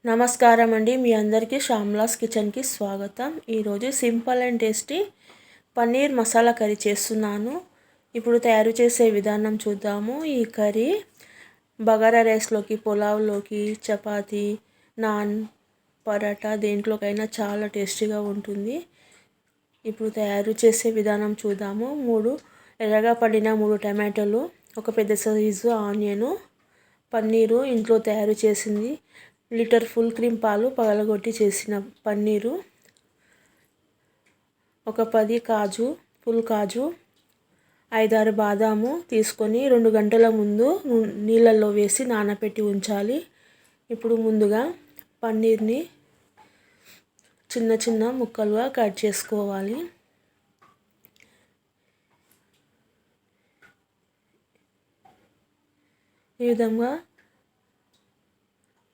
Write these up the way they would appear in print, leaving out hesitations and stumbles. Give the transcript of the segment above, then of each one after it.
నమస్కారం అండి. మీ అందరికీ శ్యామ్లాస్ కిచెన్కి స్వాగతం. ఈరోజు simple and tasty paneer masala curry చేస్తున్నాను. ఇప్పుడు తయారు చేసే విధానం చూద్దాము. ఈ కర్రీ బగారా రైస్లోకి, పులావ్లోకి, చపాతీ, నాన్, పరాటా దేంట్లోకైనా చాలా టేస్టీగా ఉంటుంది. ఇప్పుడు తయారు చేసే విధానం చూద్దాము. ఎర్రగా పండిన 3 టమాటాలు, ఒక పెద్ద సైజు ఆనియను, పన్నీరు ఇంట్లో తయారు చేసింది, లీటర్ ఫుల్ క్రీమ్ పాలు పగలగొట్టి చేసిన పన్నీరు, ఒక 10 కాజు, ఫుల్ కాజు, 5-6 బాదాము తీసుకొని 2 గంటల ముందు నీళ్ళల్లో వేసి నానబెట్టి ఉంచాలి. ఇప్పుడు ముందుగా పన్నీర్ని చిన్న చిన్న ముక్కలుగా కట్ చేసుకోవాలి. ఈ విధంగా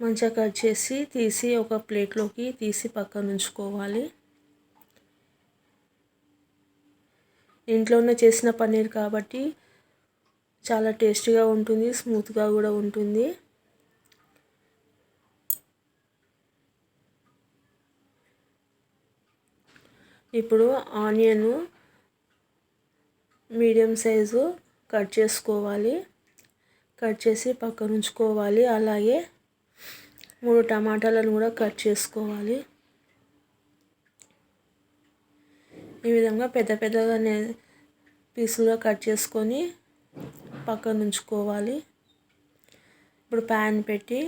మంచిగా కట్ చేసి తీసి ఒక ప్లేట్లోకి తీసి పక్కన ఉంచుకోవాలి. ఇంట్లోనే చేసిన పన్నీర్ కాబట్టి చాలా టేస్టీగా ఉంటుంది, స్మూత్గా కూడా ఉంటుంది. ఇప్పుడు ఆనియన్ మీడియం సైజు కట్ చేసుకోవాలి. కట్ చేసి పక్కన ఉంచుకోవాలి. అలాగే 3 టమాటాలను కూడా కట్ చేసుకోవాలి. ఈ విధంగా పెద్ద పెద్దగా పీసులుగా కట్ చేసుకొని పక్కన ఉంచుకోవాలి. ఇప్పుడు ప్యాన్ పెట్టి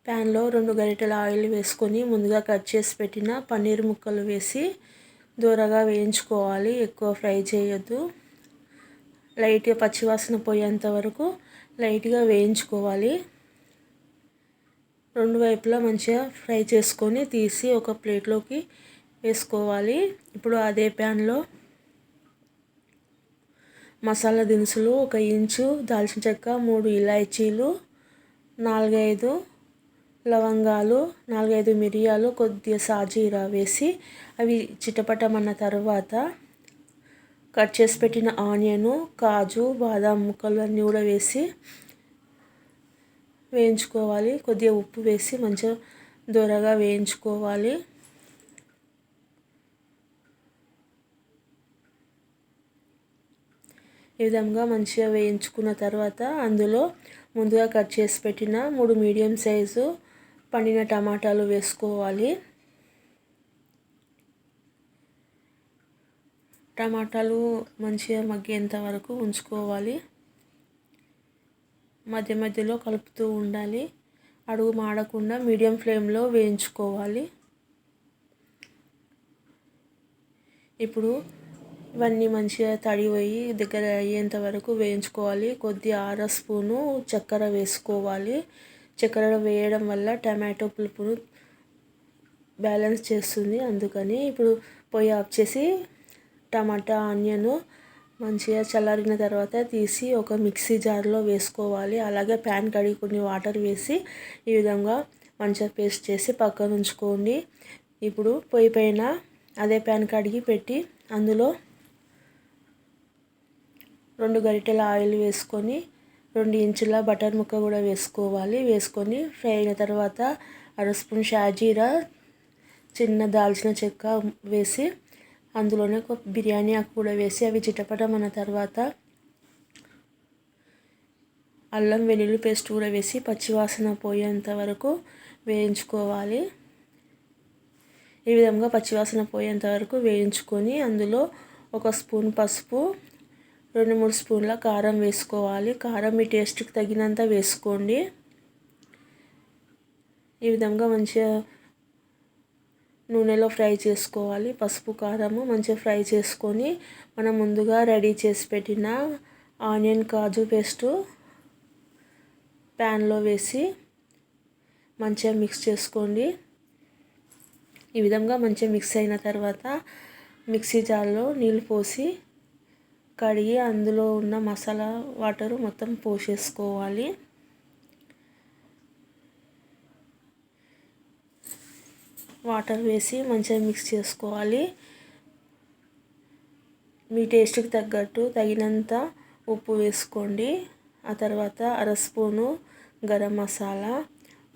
ప్యాన్లో 2 గరిటెల ఆయిల్ వేసుకొని ముందుగా కట్ చేసి పెట్టిన పన్నీర్ ముక్కలు వేసి దూరగా వేయించుకోవాలి. ఎక్కువ ఫ్రై చేయొద్దు. లైట్గా పచ్చివాసన పోయేంత వరకు లైట్గా వేయించుకోవాలి. 2 వైపులా మంచిగా ఫ్రై చేసుకొని తీసి ఒక ప్లేట్లోకి వేసుకోవాలి. ఇప్పుడు అదే ప్యాన్లో మసాలా దినుసులు, 1 ఇంచు దాల్చిన చెక్క, 3 ఇలాచీలు, 4-5 లవంగాలు, 4-5 మిరియాలు, కొద్దిగా సాజీరా వేసి అవి చిటపటమన్న తర్వాత కట్ చేసి పెట్టిన ఆనియను, కాజు, బాదాం ముక్కలు అన్నీ కూడా వేసి వేయించుకోవాలి. కొద్దిగా ఉప్పు వేసి మంచిగా దూరగా వేయించుకోవాలి. ఈ విధంగా మంచిగా వేయించుకున్న తర్వాత అందులో ముందుగా కట్ చేసి పెట్టిన 3 మీడియం సైజు పండిన టమాటాలు వేసుకోవాలి. టమాటాలు మంచిగా మగ్గేంత వరకు ఉంచుకోవాలి. మధ్య మధ్యలో కలుపుతూ ఉండాలి. అడుగు మాడకుండా మీడియం ఫ్లేమ్లో వేయించుకోవాలి. ఇప్పుడు ఇవన్నీ మంచిగా తడిపోయి దగ్గర అయ్యేంత వరకు వేయించుకోవాలి. కొద్దిగా 1/2 స్పూను చక్కెర వేసుకోవాలి. చక్కెర వేయడం వల్ల టమాటో పులుపును బ్యాలెన్స్ చేస్తుంది. అందుకని ఇప్పుడు పొయ్యి ఆఫ్ చేసి టమాటా, ఆనియన్ మంచిగా చల్లారిన తర్వాత తీసి ఒక మిక్సీ జార్లో వేసుకోవాలి. అలాగే ప్యాన్ కడిగి కొన్ని వాటర్ వేసి ఈ విధంగా మంచిగా పేస్ట్ చేసి పక్కన ఉంచుకోండి. ఇప్పుడు పొయ్యి పైన అదే ప్యాన్ కడిగి పెట్టి అందులో 2 గరిటెల ఆయిల్ వేసుకొని 2 ఇంచుల బటర్ ముక్క కూడా వేసుకోవాలి. వేసుకొని ఫ్రై అయిన తర్వాత 1/2 స్పూన్ షాజీరా, చిన్న దాల్చిన చెక్క వేసి అందులోనే ఒక బిర్యానీ ఆకు కూడా వేసి అవి చిటపటమన్న తర్వాత అల్లం వెల్లుల్లి పేస్ట్ కూడా వేసి పచ్చివాసన పోయేంత వరకు వేయించుకోవాలి. ఈ విధంగా పచ్చివాసన పోయేంత వరకు వేయించుకొని అందులో 1 స్పూన్ పసుపు, 2-3 స్పూన్ల కారం వేసుకోవాలి. కారం మీ టేస్ట్కి తగినంత వేసుకోండి. ఈ విధంగా మంచిగా నూనెలో ఫ్రై చేసుకోవాలి. పసుపు, కారము మంచిగా ఫ్రై చేసుకొని మనం ముందుగా రెడీ చేసి పెట్టిన ఆనియన్, కాజు పేస్టు ప్యాన్లో వేసి మంచిగా మిక్స్ చేసుకోండి. ఈ విధంగా మంచిగా మిక్స్ అయిన తర్వాత మిక్సీ జార్లో నీళ్ళు పోసి కడిగి అందులో ఉన్న మసాలా వాటర్ మొత్తం పోసేసుకోవాలి. వాటర్ వేసి మంచిగా మిక్స్ చేసుకోవాలి. మీ టేస్ట్కి తగినంత ఉప్పు వేసుకోండి. ఆ తర్వాత 1/2 స్పూను గరం మసాలా,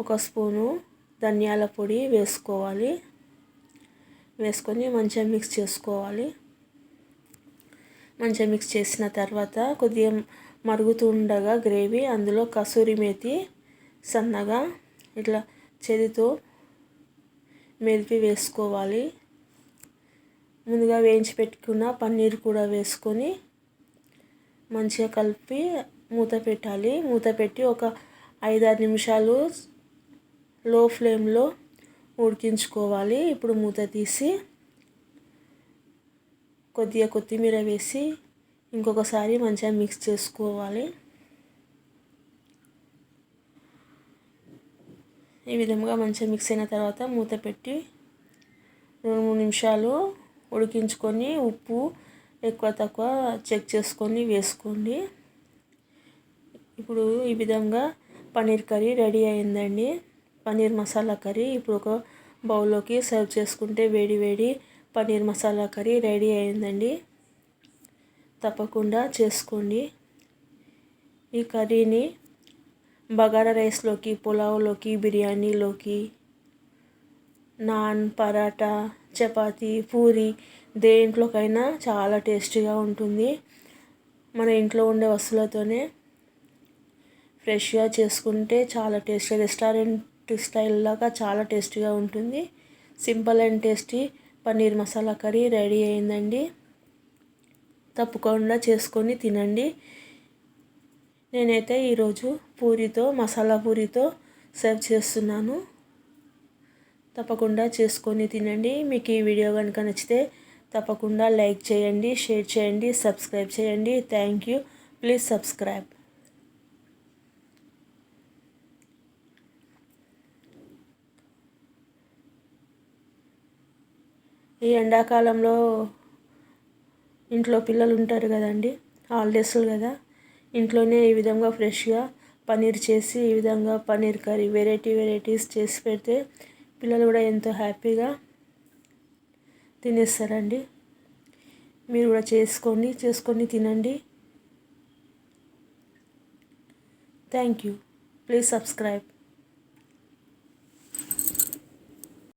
1 స్పూను ధనియాల పొడి వేసుకోవాలి. వేసుకొని మంచిగా మిక్స్ చేసుకోవాలి. మంచిగా మిక్స్ చేసిన తర్వాత కొద్దిగా మరుగుతూ ఉండగా గ్రేవీ అందులో కసూరి మేతి సన్నగా ఇట్లా చేతితో మెదిపి వేసుకోవాలి. ముందుగా వేయించి పెట్టుకున్న పన్నీర్ కూడా వేసుకొని మంచిగా కలిపి మూత పెట్టాలి. మూత పెట్టి ఒక 5-6 నిమిషాలు లో ఫ్లేమ్లో ఉడికించుకోవాలి. ఇప్పుడు మూత తీసి కొద్దిగా కొత్తిమీర వేసి ఇంకొకసారి మంచిగా మిక్స్ చేసుకోవాలి. ఈ విధంగా మంచిగా మిక్స్ అయిన తర్వాత మూత పెట్టి 2-3 నిమిషాలు ఉడికించుకొని ఉప్పు ఎక్కువ తక్కువ చెక్ చేసుకొని వేసుకోండి. ఇప్పుడు ఈ విధంగా పన్నీర్ కర్రీ రెడీ అయిందండి. పన్నీర్ మసాలా కర్రీ ఇప్పుడు ఒక బౌల్లోకి సర్వ్ చేసుకుంటే వేడి వేడి పన్నీర్ మసాలా కర్రీ రెడీ అయిందండి. తప్పకుండా చేసుకోండి. ఈ కర్రీని బగారా రైస్లోకి, పులావ్లోకి, బిర్యానీలోకి, నాన్, పరాటా, చపాతీ, పూరి దేంట్లోకైనా చాలా టేస్టీగా ఉంటుంది. మన ఇంట్లో ఉండే వస్తువులతోనే ఫ్రెష్గా చేసుకుంటే చాలా టేస్టీ, రెస్టారెంట్ స్టైల్ లాగా చాలా టేస్టీగా ఉంటుంది. Simple and tasty paneer masala curry ready అయిందండి. తప్పకుండా చేసుకొని తినండి. నేనైతే ఈరోజు పూరితో, మసాలా పూరితో సర్వ్ చేస్తున్నాను. తప్పకుండా చేసుకొని తినండి. మీకు ఈ వీడియో కనుక నచ్చితే తప్పకుండా లైక్ చేయండి, షేర్ చేయండి, సబ్స్క్రైబ్ చేయండి. Thank you. Please subscribe. ఈ ఎండాకాలంలో ఇంట్లో పిల్లలు ఉంటారు కదండి, హాలిడేస్లు కదా, ఇంట్లోనే ఈ విధంగా ఫ్రెష్గా పన్నీర్ చేసి ఈ విధంగా పన్నీర్ కర్రీ వెరైటీస్ చేసి పెడితే పిల్లలు కూడా ఎంతో హ్యాపీగా తినేస్తారండి. మీరు కూడా చేసుకొని తినండి. Thank you. Please subscribe.